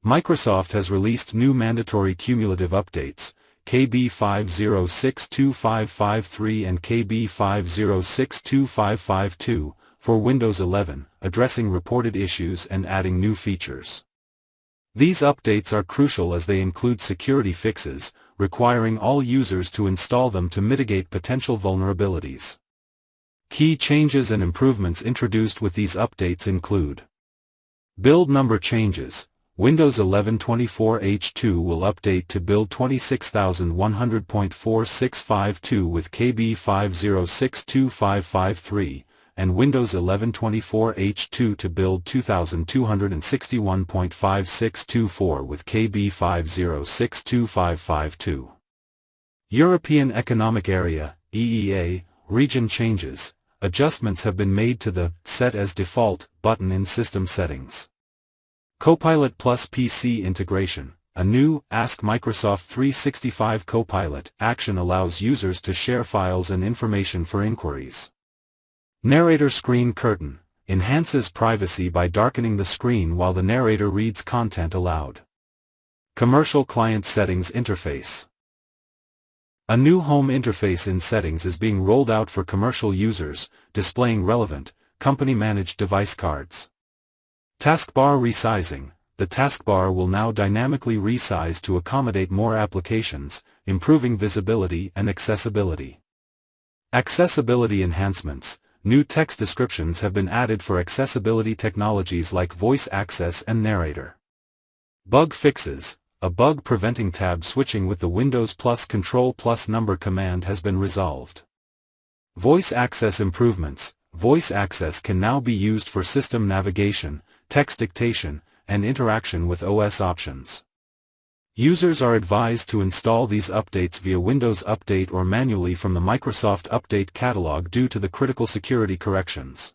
Microsoft has released new mandatory cumulative updates, KB5062553 and KB5062552, for Windows 11, addressing reported issues and adding new features. These updates are crucial as they include security fixes, requiring all users to install them to mitigate potential vulnerabilities. Key changes and improvements introduced with these updates include: build number changes. Windows 11 24H2 will update to build 26100.4652 with KB5062553, and Windows 11 24H2 to build 2261.5624 with KB5062552. European Economic Area (EEA) region changes. Adjustments have been made to the Set as Default button in System Settings. Copilot plus PC integration. A new Ask Microsoft 365 Copilot action allows users to share files and information for inquiries. Narrator Screen Curtain enhances privacy by darkening the screen while the narrator reads content aloud. Commercial Client Settings Interface. A new home interface in Settings is being rolled out for commercial users, displaying relevant, company-managed device cards. Taskbar resizing. The taskbar will now dynamically resize to accommodate more applications, improving visibility and accessibility. Accessibility enhancements. New text descriptions have been added for accessibility technologies like voice access and narrator. Bug fixes. A bug preventing tab switching with the Windows plus Control plus number command has been resolved. Voice access improvements. Voice access can now be used for system navigation, text dictation, and interaction with OS options. Users are advised to install these updates via Windows Update or manually from the Microsoft Update catalog due to the critical security corrections.